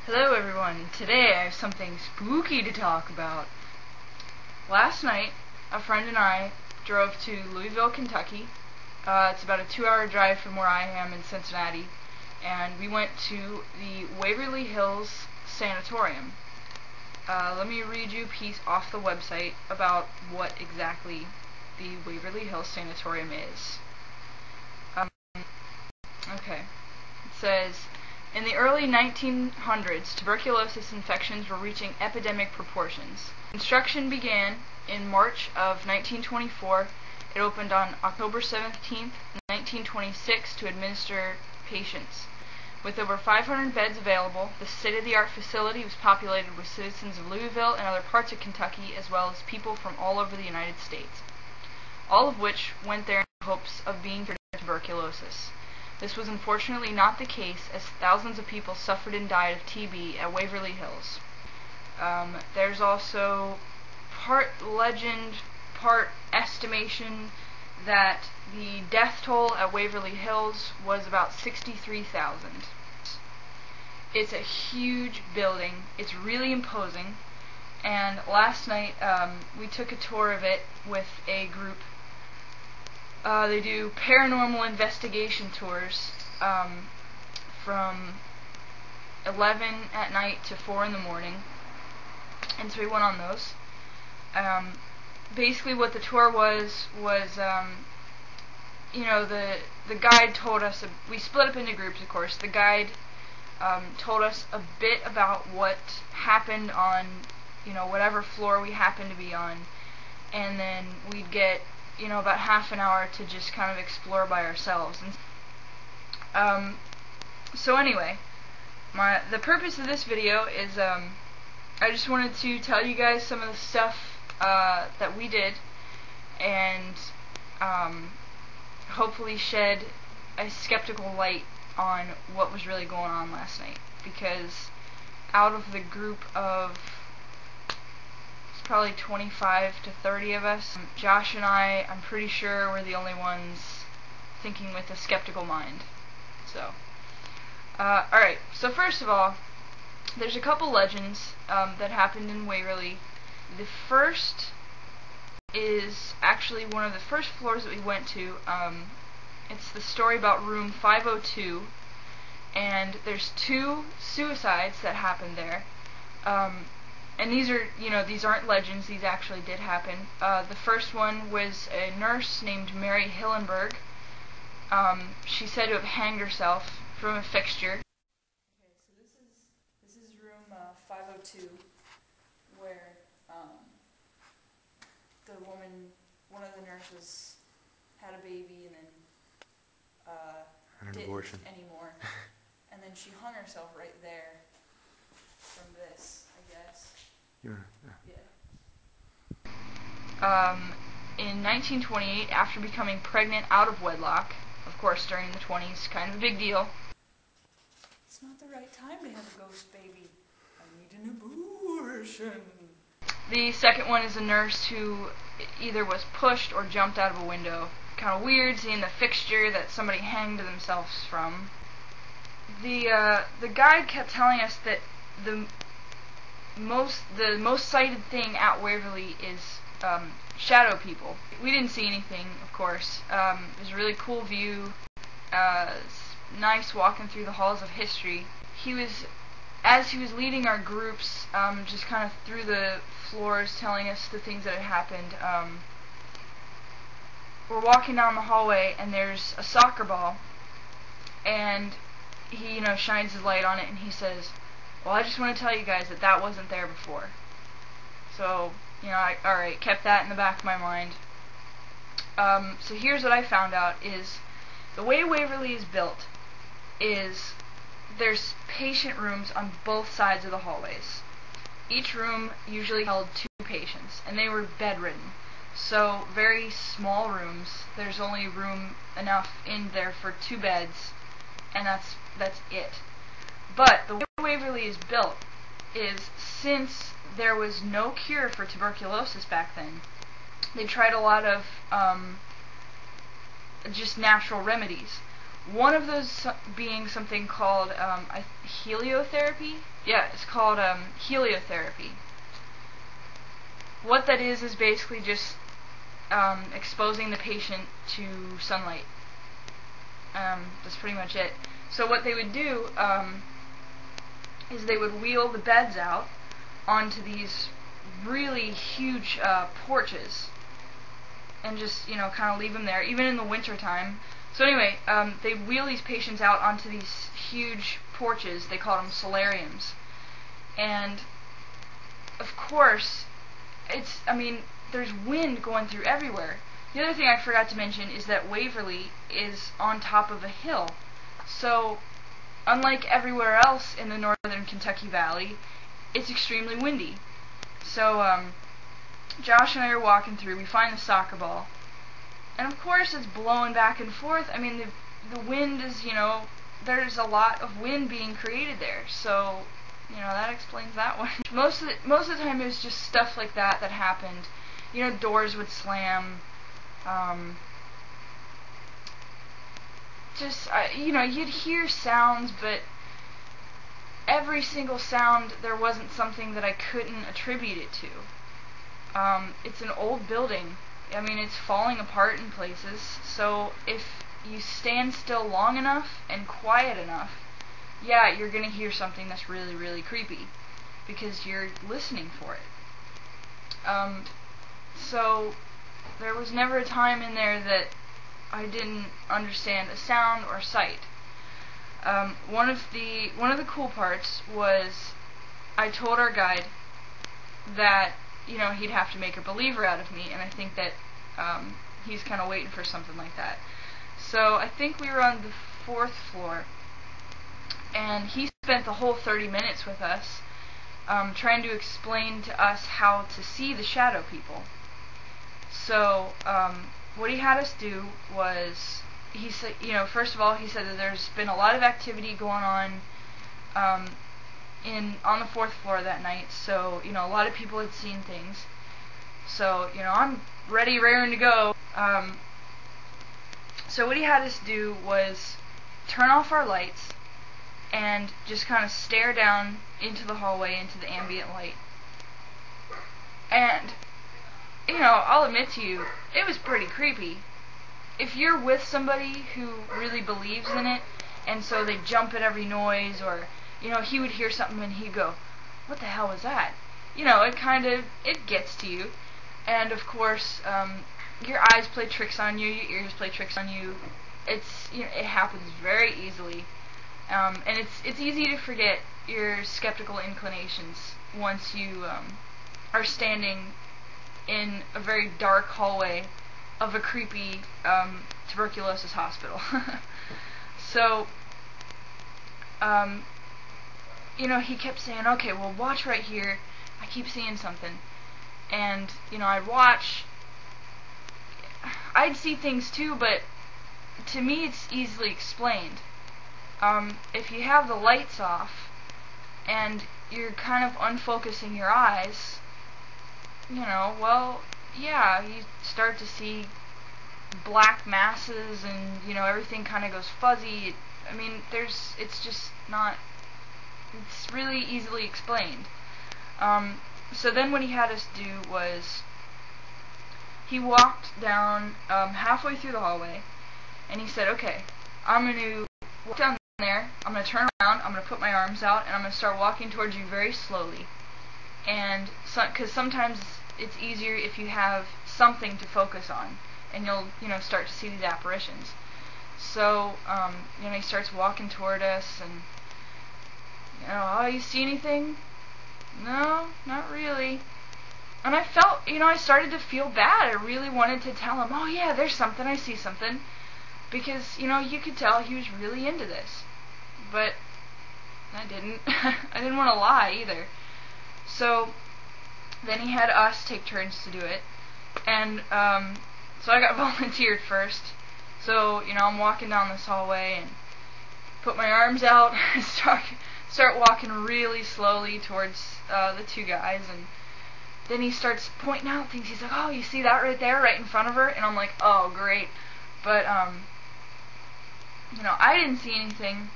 Hello everyone, today I have something spooky to talk about. Last night, a friend and I drove to Louisville, Kentucky. It's about a 2-hour drive from where I am in Cincinnati, and we went to the Waverly Hills Sanatorium. Let me read you a piece off the website about what exactly the Waverly Hills Sanatorium is. Okay, it says, in the early 1900s, tuberculosis infections were reaching epidemic proportions. Construction began in March of 1924. It opened on October 17th, 1926 to administer patients. With over 500 beds available, the state-of-the-art facility was populated with citizens of Louisville and other parts of Kentucky, as well as people from all over the United States, all of which went there in hopes of being cured of tuberculosis. This was unfortunately not the case, as thousands of people suffered and died of TB at Waverly Hills. There's also part legend, part estimation that the death toll at Waverly Hills was about 63,000. It's a huge building. It's really imposing. And last night we took a tour of it with a group. They do paranormal investigation tours from 11 at night to 4 in the morning, and so we went on those. Basically what the tour was you know, the guide told us, we split up into groups of course, the guide told us a bit about what happened on, you know, whatever floor we happened to be on, and then we'd get, you know, about half an hour to just kind of explore by ourselves. And so anyway, the purpose of this video is I just wanted to tell you guys some of the stuff that we did, and hopefully shed a skeptical light on what was really going on last night, because out of the group of probably 25 to 30 of us, Josh and I'm pretty sure we're the only ones thinking with a skeptical mind. So, alright, so first of all, there's a couple legends that happened in Waverly. The first is actually one of the first floors that we went to. It's the story about room 502, and there's 2 suicides that happened there. And these are, you know, these aren't legends, these actually did happen. The first one was a nurse named Mary Hillenberg. She said to have hanged herself from a fixture. Okay, so this is room 502, where the woman, one of the nurses, had a baby and then didn't anymore. And then she hung herself right there from this, I guess. Yeah. In 1928, after becoming pregnant out of wedlock, of course during the 20s, kind of a big deal. It's not the right time to have a ghost baby. I need an abortion. The second one is a nurse who either was pushed or jumped out of a window. Kind of weird seeing the fixture that somebody hanged themselves from. The guide kept telling us that the most cited thing at Waverly is shadow people. We didn't see anything, of course. It was a really cool view. Nice walking through the halls of history. As he was leading our groups, just kind of through the floors, telling us the things that had happened. We're walking down the hallway, and there's a soccer ball, and he, you know, shines his light on it, and he says, well, I just want to tell you guys that wasn't there before. So, you know, alright, kept that in the back of my mind. So here's what I found out is, the way Waverly is built is there's patient rooms on both sides of the hallways. Each room usually held 2 patients, and they were bedridden. So, very small rooms. There's only room enough in there for 2 beds, and that's it. But the way Waverly is built is, since there was no cure for tuberculosis back then, they tried a lot of just natural remedies. One of those being something called heliotherapy. Yeah, it's called heliotherapy. What that is basically just exposing the patient to sunlight. That's pretty much it. So what they would do is they would wheel the beds out onto these really huge porches and just, kind of leave them there, even in the winter time. So anyway, they'd wheel these patients out onto these huge porches. They called them solariums. And, of course, there's wind going through everywhere. The other thing I forgot to mention is that Waverly is on top of a hill. So, unlike everywhere else in the northern Kentucky Valley, it's extremely windy. So, Josh and I are walking through, we find the soccer ball, and of course it's blowing back and forth. The wind is, there's a lot of wind being created there, so, that explains that one. Most of the time it was just stuff like that happened. Doors would slam, you'd hear sounds, but every single sound, there wasn't something that I couldn't attribute it to. It's an old building. It's falling apart in places, so if you stand still long enough and quiet enough, yeah, you're going to hear something that's really, really creepy, because you're listening for it. So there was never a time in there that I didn't understand a sound or sight. One of the cool parts was I told our guide that he'd have to make a believer out of me, and I think that he's kind of waiting for something like that. So I think we were on the 4th floor, and he spent the whole 30 minutes with us trying to explain to us how to see the shadow people. So what he had us do was, he said, first of all, he said that there's been a lot of activity going on on the 4th floor that night, so, a lot of people had seen things. So, I'm ready, raring to go. So what he had us do was turn off our lights and just kind of stare down into the hallway, into the ambient light. And, I'll admit to you, it was pretty creepy. If you're with somebody who really believes in it, and so they jump at every noise, or, he would hear something and he'd go, "What the hell was that?" It gets to you. And of course, your eyes play tricks on you, your ears play tricks on you. It happens very easily. And it's easy to forget your skeptical inclinations once you are standing in a very dark hallway of a creepy tuberculosis hospital. So, he kept saying, "Okay, well, watch right here. I keep seeing something." And, I'd watch. I'd see things too, but to me it's easily explained. If you have the lights off and you're kind of unfocusing your eyes, well, yeah, you start to see black masses and, everything kind of goes fuzzy. It's really easily explained. So then what he had us do was, he walked down halfway through the hallway, and he said, "Okay, I'm going to walk down there, I'm going to turn around, I'm going to put my arms out, and I'm going to start walking towards you very slowly." And because sometimes it's easier if you have something to focus on, and you'll, start to see these apparitions. So, he starts walking toward us, and, "Oh, you see anything?" "No, not really." And I felt, I started to feel bad. I really wanted to tell him, "Oh yeah, there's something, I see something." Because, you could tell he was really into this. But I didn't. I didn't want to lie either. So then he had us take turns to do it. And so I got volunteered first. So, I'm walking down this hallway and put my arms out and start walking really slowly towards the two guys, and then he starts pointing out things. He's like, "Oh, you see that right there, right in front of her?" And I'm like, "Oh, great." But I didn't see anything